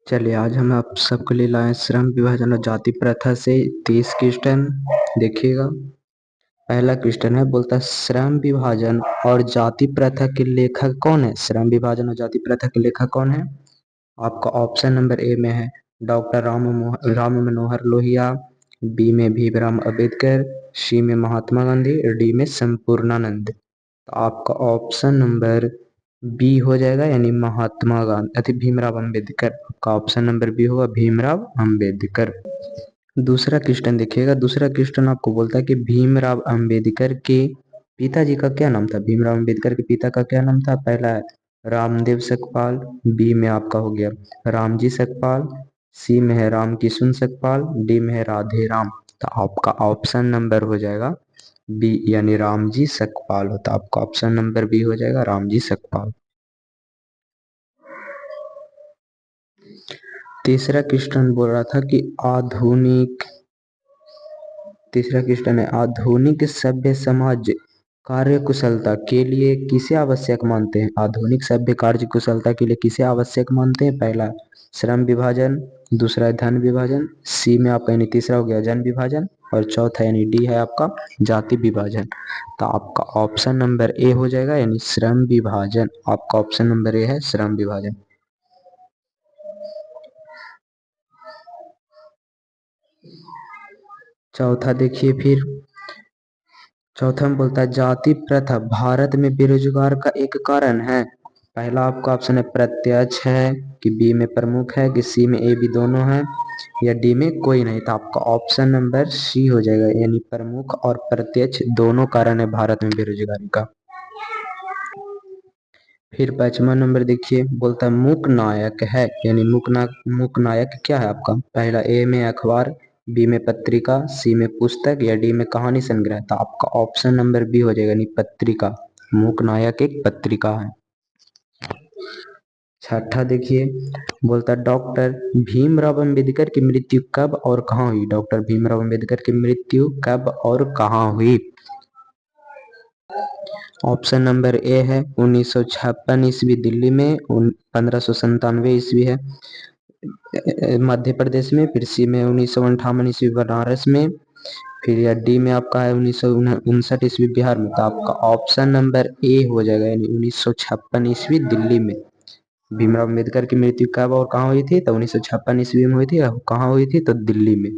चलिए आज हम आप सबके लिए लाए श्रम विभाजन और जाति प्रथा से 30 क्वेश्चन। देखिएगा, पहला क्वेश्चन है, बोलता है श्रम विभाजन और जाति प्रथा के लेखक कौन है। श्रम विभाजन और जाति प्रथा के लेखक कौन है। आपका ऑप्शन नंबर ए में है डॉक्टर राम मनोहर लोहिया, बी में भीमराव अंबेडकर, सी में महात्मा गांधी और डी में संपूर्णानंद। तो आपका ऑप्शन नंबर बी हो जाएगा, यानी महात्मा गांधी भीमराव अंबेडकर। आपका ऑप्शन नंबर बी होगा, भीमराव अंबेडकर। दूसरा क्वेश्चन देखिएगा, दूसरा क्वेश्चन आपको बोलता है कि भीमराव अंबेडकर के पिताजी का क्या नाम था। भीमराव अंबेडकर के पिता का क्या नाम था। पहला है रामदेव सकपाल, बी में आपका हो गया रामजी सकपाल, सी में है राम किशुन सकपाल, डी में है राधे राम। तो आपका ऑप्शन नंबर हो जाएगा बी, यानी रामजी सकपाल होता। आपका ऑप्शन नंबर बी हो जाएगा, रामजी सकपाल। तीसरा क्वेश्चन बोल रहा था कि तीसरा क्वेश्चन है, आधुनिक सभ्य समाज कार्य कुशलता के लिए किसे आवश्यक मानते हैं। आधुनिक सभ्य कार्य कुशलता के लिए किसे आवश्यक मानते हैं। पहला श्रम विभाजन, दूसरा धन विभाजन, सी में आपका यानी तीसरा हो गया जन विभाजन, और चौथा यानी डी है आपका जाति विभाजन। तो आपका ऑप्शन नंबर ए हो जाएगा, यानी श्रम विभाजन। आपका ऑप्शन नंबर ए है श्रम विभाजन। चौथा देखिए, फिर चौथा में बोलता है जाति प्रथा भारत में बेरोजगार का एक कारण है। पहला आपका ऑप्शन है प्रत्यक्ष है, कि बी में प्रमुख है, कि सी में ए बी दोनों है, या डी में कोई नहीं। तो आपका ऑप्शन नंबर सी हो जाएगा, यानी प्रमुख और प्रत्यक्ष दोनों कारण है भारत में बेरोजगारी का। फिर 5वां नंबर देखिए, बोलता है मूक नायक है, यानी मूक नायक क्या है आपका। पहला ए में अखबार, बी में पत्रिका, सी में पुस्तक, या डी में कहानी संग्रह। तो आपका ऑप्शन नंबर बी हो जाएगा, यानी पत्रिका। मूक नायक एक पत्रिका है। छठा देखिए, बोलता है डॉक्टर भीमराव अंबेडकर की मृत्यु कब और कहाँ हुई। डॉक्टर भीमराव अंबेडकर की मृत्यु कब और कहाँ हुई। ऑप्शन नंबर ए है 1956 ईस्वी दिल्ली में, 1597 ईस्वी है मध्य प्रदेश में, फिर सी में 1958 ईस्वी बनारस में, फिर या डी में आपका है 1959 ईस्वी बिहार में। तो आपका ऑप्शन नंबर ए हो जाएगा, यानी 1956 ईस्वी दिल्ली में। भीमराव अम्बेडकर की मृत्यु कब और कहाँ हुई थी। तो 1956 ईस्वी में हुई थी। कहाँ हुई थी, तो दिल्ली में।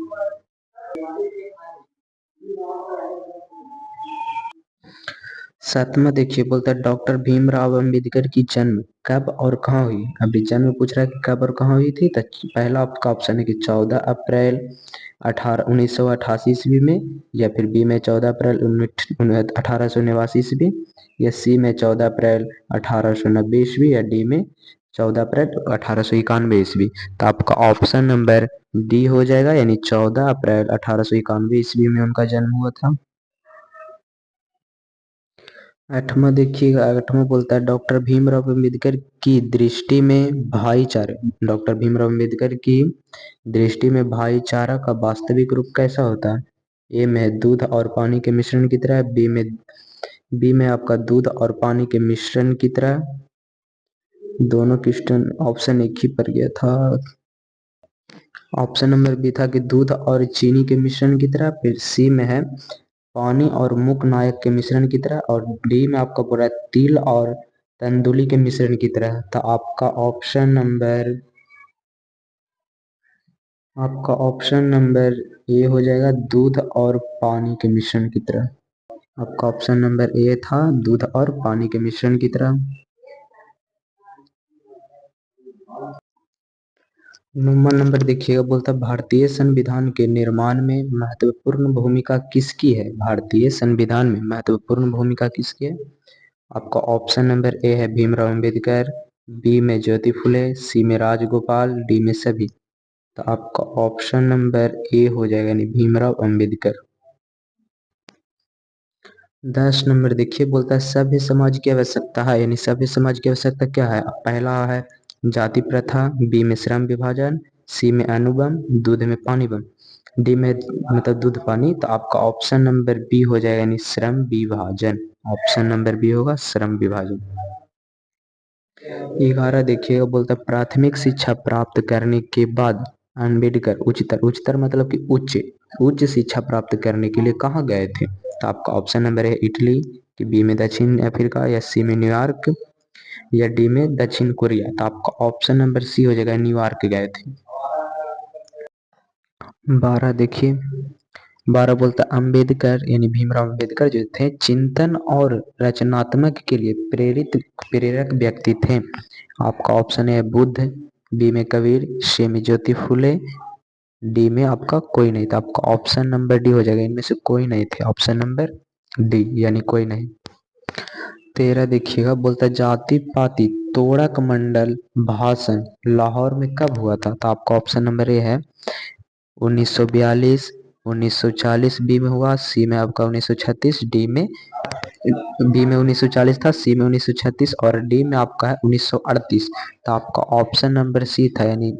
सातवां देखिए, बोलता है डॉक्टर भीमराव अंबेडकर की जन्म कब और कहाँ हुई। अभी जन्म पूछ रहा है कि कब और कहाँ हुई थी। तो पहला आपका ऑप्शन है कि 14 अप्रैल 1988 ईस्वी में, या फिर बी में 14 अप्रैल 1889 ईस्वी, या सी में 14 अप्रैल 1890 ईस्वी, या डी में 14 अप्रैल 1891 ईस्वी। तो आपका ऑप्शन नंबर डी हो जाएगा, यानी 14 अप्रैल 1891 ईस्वी में उनका जन्म हुआ था। आठवां देखिएगा, आठवां बोलता है डॉक्टर भीमराव अंबेडकर की दृष्टि में भाईचारा, डॉक्टर भीमराव अंबेडकर की दृष्टि में भाईचारा का वास्तविक रूप कैसा होता है। ए में दूध और पानी के मिश्रण की तरह, बी में आपका दूध और पानी के मिश्रण की तरह। दोनों क्वेश्चन ऑप्शन एक ही पर गया था। ऑप्शन नंबर बी था कि दूध और चीनी के मिश्रण की तरह, फिर सी में है पानी और मूक नायक के मिश्रण की तरह, और डी में आपका पूरा तिल और तंदुली के मिश्रण की तरह। तो आपका ऑप्शन नंबर ए हो जाएगा, दूध और पानी के मिश्रण की तरह। आपका ऑप्शन नंबर ए था, दूध और पानी के मिश्रण की तरह। 9वां नंबर देखिएगा, बोलता भारतीय संविधान के निर्माण में महत्वपूर्ण भूमिका किसकी है। भारतीय संविधान में महत्वपूर्ण भूमिका किसकी है। आपका ऑप्शन नंबर ए है भीमराव अंबेडकर, बी में ज्योति फुले, सी में राजगोपाल, डी में सभी। तो आपका ऑप्शन नंबर ए हो जाएगा, यानी भीमराव अंबेडकर। 10 नंबर देखिए, बोलता है सभ्य समाज की आवश्यकता है, यानी सभ्य समाज की आवश्यकता क्या है। पहला है जाति प्रथा, बी में श्रम विभाजन, सी में अनुबंध, दूध में पानी बम, डी में मतलब दूध पानी। तो आपका ऑप्शन नंबर बी हो जाएगा, यानी श्रम विभाजन। ऑप्शन नंबर बी होगा श्रम विभाजन। 11 देखिएगा, बोलता है प्राथमिक शिक्षा प्राप्त करने के बाद अम्बेडकर उच्चतर, उच्चतर मतलब कि उच्च उच्च शिक्षा प्राप्त करने के लिए कहाँ गए थे? तो आपका ऑप्शन नंबर है इटली, कि बी में दक्षिण अफ्रीका, या सी में न्यूयॉर्क, या डी में दक्षिण कोरिया। तो आपका ऑप्शन नंबर सी हो जाएगा, न्यूयॉर्क गए थे। 12 देखिए, 12 बोलता अम्बेडकर यानी भीमराव अम्बेडकर जो थे चिंतन और रचनात्मक के लिए प्रेरक व्यक्ति थे। आपका ऑप्शन है बुद्ध, बी में कबीर, सी में ज्योति फुले, डी में आपका कोई नहीं था। आपका ऑप्शन नंबर डी हो जाएगा, इनमें से कोई नहीं थे, ऑप्शन नंबर डी यानी कोई नहीं। 13 देखिएगा, बोलता जाति पाति तोड़क मंडल भाषण लाहौर में कब हुआ था? तो आपका ऑप्शन नंबर ए है 1942, 1940 बी में हुआ, सी में आपका 1936, डी में बी में 1940 था, सी में 1936 और डी में आपका है 1938। तो आपका ऑप्शन नंबर सी था, यानी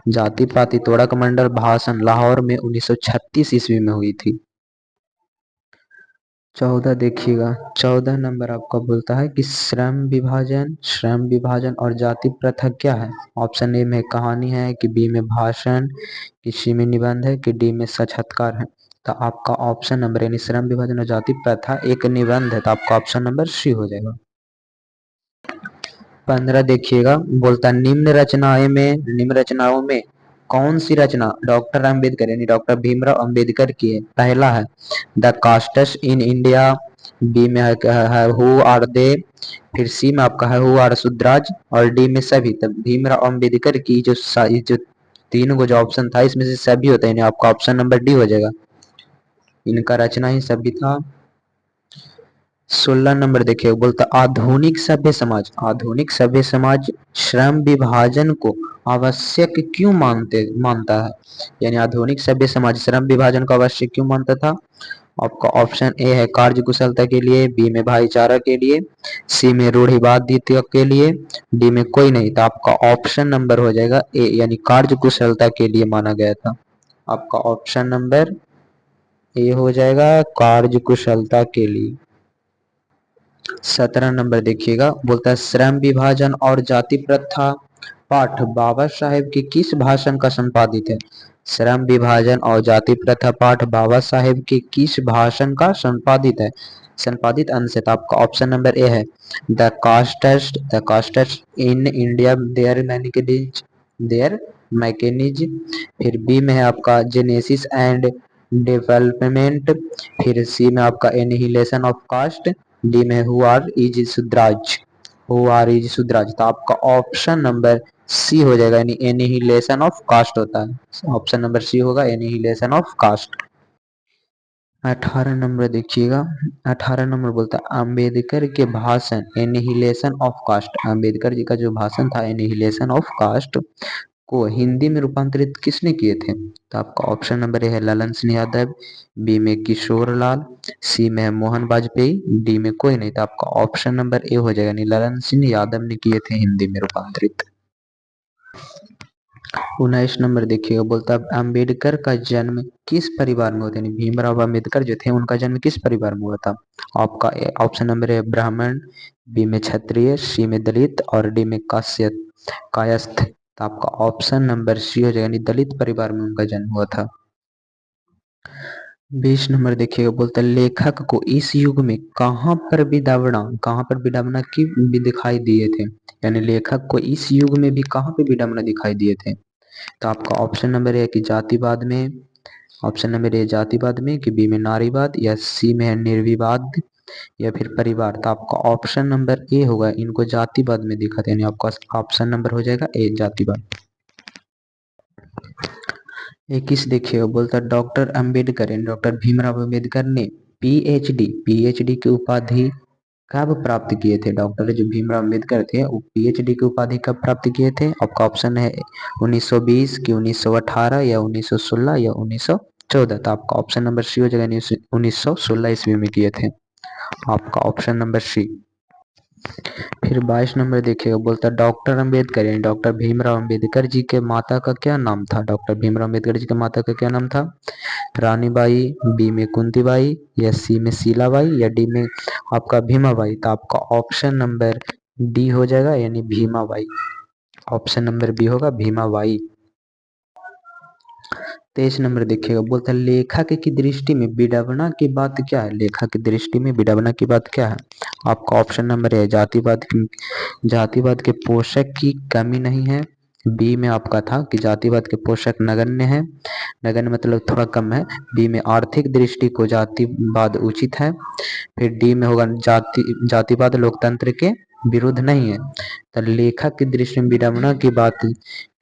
जाति पाति तोड़क मंडल भाषण लाहौर में 1936 ईस्वी में हुई थी। 14 देखिएगा, 14 नंबर आपका बोलता है कि श्रम विभाजन और जाति प्रथा क्या है? ऑप्शन ए में कहानी है, कि बी में भाषण, कि सी में निबंध है, कि डी में साक्षात्कार है। तो आपका ऑप्शन नंबर यानी श्रम विभाजन और जाति प्रथा एक निबंध है, तो आपका ऑप्शन नंबर सी हो जाएगा। 15 देखिएगा, बोलता निम्न रचनाओं में कौन सी रचना डॉक्टर अम्बेडकर यानी डॉक्टर भीमराव अम्बेडकर की है? पहला है the castes in India, B में है हु आर दे, फिर सी में आपका है हु आर शुद्राज, और डी में सभी। तब भीमराव अम्बेडकर की जो तीन को जो ऑप्शन था इसमें से सभी होता है, यानी आपका ऑप्शन नंबर डी हो जाएगा, इनका रचना ही सभी था। 16 नंबर देखिए, बोलता आधुनिक सभ्य समाज श्रम विभाजन को आवश्यक क्यों मानता है? यानी आधुनिक सभ्य समाज श्रम विभाजन को आवश्यक क्यों मानता था? आपका ऑप्शन ए है कार्य कुशलता के लिए, बी में भाईचारा के लिए, सी में रूढ़िवादित्व के लिए, डी में कोई नहीं। तो आपका ऑप्शन नंबर हो जाएगा ए, यानी कार्य कुशलता के लिए माना गया था। आपका ऑप्शन नंबर ए हो जाएगा, कार्य कुशलता के लिए। 17 नंबर देखिएगा, बोलता है श्रम विभाजन और जाति प्रथा पाठ बाबा साहेब के किस भाषण का संपादित है? श्रम विभाजन और जाति प्रथा पाठ बाबा साहेब के किस भाषण का संपादित अंश है? तो आपका ऑप्शन नंबर ए है the casteist in India their mechanism, फिर बी में है आपका जेनेसिस एंड डेवलपमेंट, फिर सी में आपका एनिहिलेशन ऑफ कास्ट, डी में हु आर इज सुद्राज। तो आपका ऑप्शन नंबर सी हो जाएगा, यानी एनिहिलेशन ऑफ कास्ट होता है, ऑप्शन नंबर सी होगा एनिहिलेशन ऑफ कास्ट। 18 नंबर देखिएगा, 18 नंबर बोलता है अम्बेडकर के भाषण annihilation of cast, Ambedkar ji का जो भाषण था एनिहिलेशन ऑफ कास्ट को हिंदी में रूपांतरित किसने किए थे? तो आपका ऑप्शन नंबर ए है ललन सिंह यादव, बी में किशोर लाल, सी में है मोहन वाजपेयी, डी में कोई नहीं। तो आपका ऑप्शन नंबर ए हो जाएगा, नहीं ललन सिंह यादव ने किए थे हिंदी में रूपांतरित। 19 नंबर देखिएगा, बोलता है अम्बेडकर का जन्म किस परिवार में हुआ था? भीमराव अम्बेडकर जो थे उनका जन्म किस परिवार में हुआ था? आपका ऑप्शन नंबर है ब्राह्मण, बी में क्षत्रिय, सी में दलित, और डी में कायस्थ। तो आपका ऑप्शन नंबर सी हो जाएगा, दलित परिवार में उनका जन्म हुआ था। 20 नंबर देखिएगा, बोलता है लेखक को इस युग में कहाँ पर विडंबना की भी दिखाई दिए थे? यानी लेखक को इस युग में भी कहाँ पे विडंबना दिखाई दिए थे? तो आपका ऑप्शन नंबर है कि जातिवाद में, ऑप्शन नंबर ए जातिवाद में, कि बी में नारीवाद, या सी में है निर्विवाद, या फिर परिवार। तो आपका ऑप्शन नंबर ए होगा, इनको जातिवाद में दिखा था, यानी आपका ऑप्शन नंबर हो जाएगा ए जातिवाद। 21 देखिएगा, बोलता डॉक्टर अम्बेडकर यानी डॉक्टर भीमराव अम्बेडकर ने पीएचडी की उपाधि कब प्राप्त किए थे? डॉक्टर जो भीमराव अम्बेडकर थे वो पीएचडी की उपाधि कब प्राप्त किए थे? आपका ऑप्शन है 1920 की 1918 या 1916 या 1914। तो आपका ऑप्शन नंबर सी हो जाएगा, 1916 ईस्वी में किए थे, आपका ऑप्शन नंबर सी। फिर 22 नंबर देखिएगा, बोलता डॉक्टर अम्बेडकर यानी डॉक्टर भीमराव अम्बेडकर जी के माता का क्या नाम था? डॉक्टर भीमराव अम्बेडकर जी के माता का क्या नाम था? रानीबाई, बी में कुंतीबाई, या सी में शीलाबाई, या डी में आपका भीमाबाई। तो आपका ऑप्शन नंबर डी हो जाएगा यानी भीमाबाई। ऑप्शन नंबर बी होगा भीमाबाई। 23 नंबर देखिएगा, बोलता है लेखक की दृष्टि में विडंबना की बात क्या है। लेखक की दृष्टि में विडंबना की बात क्या है। आपका ऑप्शन नंबर है जातिवाद के पोषक की कमी नहीं है। बी में आपका था कि जातिवाद के पोषक नगण्य है, नगण्य मतलब थोड़ा कम है। बी में आर्थिक दृष्टि को जातिवाद उचित है। फिर डी में होगा जातिवाद लोकतंत्र के विरुद्ध नहीं है। तो लेखक की दृष्टि में विडंबना की बात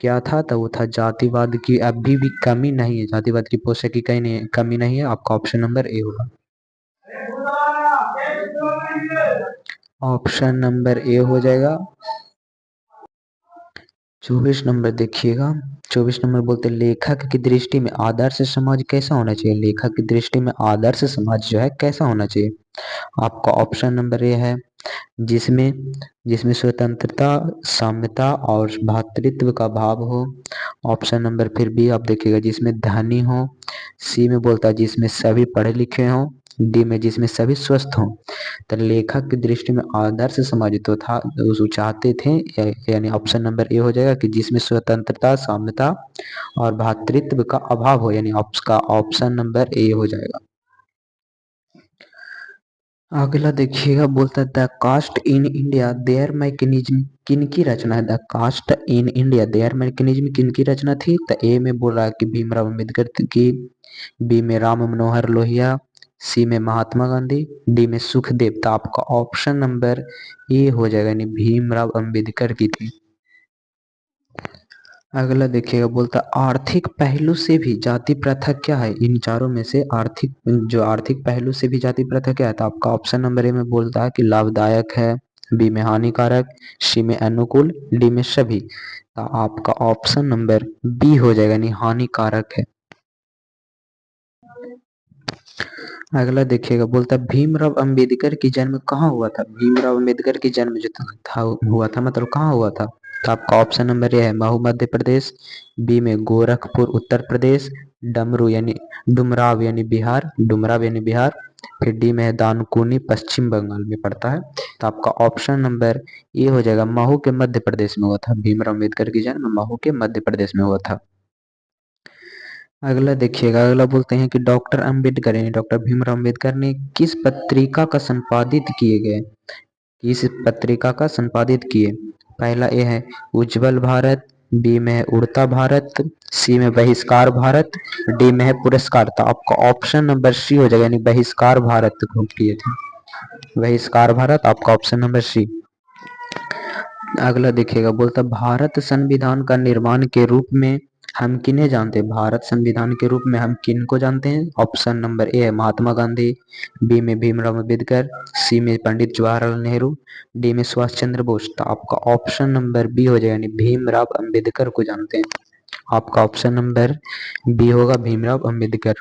क्या था, तो वो था जातिवाद की अभी भी कमी नहीं है, जातिवाद की पोषक की कहीं नहीं कमी नहीं है। आपका ऑप्शन नंबर ए होगा। ऑप्शन नंबर ए हो जाएगा। 24 नंबर देखिएगा, 24 नंबर बोलते लेखक की दृष्टि में आदर्श समाज कैसा होना चाहिए। लेखक की दृष्टि में आदर्श समाज जो है कैसा होना चाहिए। आपका ऑप्शन नंबर ए है जिसमें जिसमें स्वतंत्रता, साम्यता और भ्रातृत्व का भाव हो। ऑप्शन नंबर फिर बी आप देखिएगा जिसमें धनी हो। सी में बोलता है जिसमें सभी पढ़े लिखे हों। डी में जिसमें सभी स्वस्थ हों। तो लेखक की दृष्टि में आदर्श समाज तो था वो चाहते थे, यानी ऑप्शन नंबर ए हो जाएगा कि जिसमें स्वतंत्रता, साम्यता और भ्रातृत्व का अभाव हो, यानी आपका ऑप्शन नंबर ए हो जाएगा। अगला देखिएगा, बोलता है the caste in India their mechanism किनकी रचना है। The caste in India their mechanism किनकी रचना थी। तो ए में बोल रहा है कि भीमराव अम्बेडकर की। बी में राम मनोहर लोहिया। सी में महात्मा गांधी। डी में सुखदेव। तो आपका ऑप्शन नंबर ए हो जाएगा, यानी भीमराव अम्बेडकर की थी। अगला देखिएगा, बोलता आर्थिक पहलू से भी जाति प्रथा क्या है। इन चारों में से आर्थिक पहलू से भी जाति प्रथा क्या है। तो आपका ऑप्शन नंबर ए में बोलता है कि लाभदायक है। बी में हानिकारक। सी में अनुकूल। डी में सभी। तो आपका ऑप्शन नंबर बी हो जाएगा, यानी हानिकारक है। अगला देखिएगा, बोलता भीमराव अंबेडकर की जन्म कहाँ हुआ था। भीमराव अंबेडकर की जन्म जो था हुआ था मतलब कहाँ हुआ था। तो आपका ऑप्शन नंबर ए है महू मध्य प्रदेश। बी में गोरखपुर उत्तर प्रदेश। डुमराव यानी बिहार। फिर डी में है दानकुनी पश्चिम बंगाल में पड़ता है। तो आपका ऑप्शन नंबर ए हो जाएगा, महू के मध्य प्रदेश में हुआ था। भीमराव अम्बेडकर की जन्म महू के मध्य प्रदेश में हुआ था। अगला देखिएगा, अगला बोलते हैं कि डॉक्टर अंबेडकर यानी डॉक्टर भीमराव अंबेडकर ने किस पत्रिका का संपादित किए गए। किस पत्रिका का संपादित किए। पहला ए है उज्जवल भारत। बी में है उड़ता भारत। सी में बहिष्कार भारत। डी में है पुरस्कार। तो आपका ऑप्शन नंबर सी हो जाएगा, यानी बहिष्कार भारत को किए थे। बहिष्कार भारत आपका ऑप्शन नंबर सी। अगला देखिएगा, बोलता भारत संविधान का निर्माण के रूप में हम किन्हें जानते हैं। भारत संविधान के रूप में हम किन को जानते हैं। ऑप्शन नंबर ए है महात्मा गांधी। बी में भीमराव अम्बेडकर। सी में पंडित जवाहरलाल नेहरू। डी में सुभाष चंद्र बोस। तो आपका ऑप्शन नंबर बी हो जाएगा, यानी भीमराव अम्बेडकर को जानते हैं। आपका ऑप्शन नंबर बी होगा भीमराव अम्बेडकर।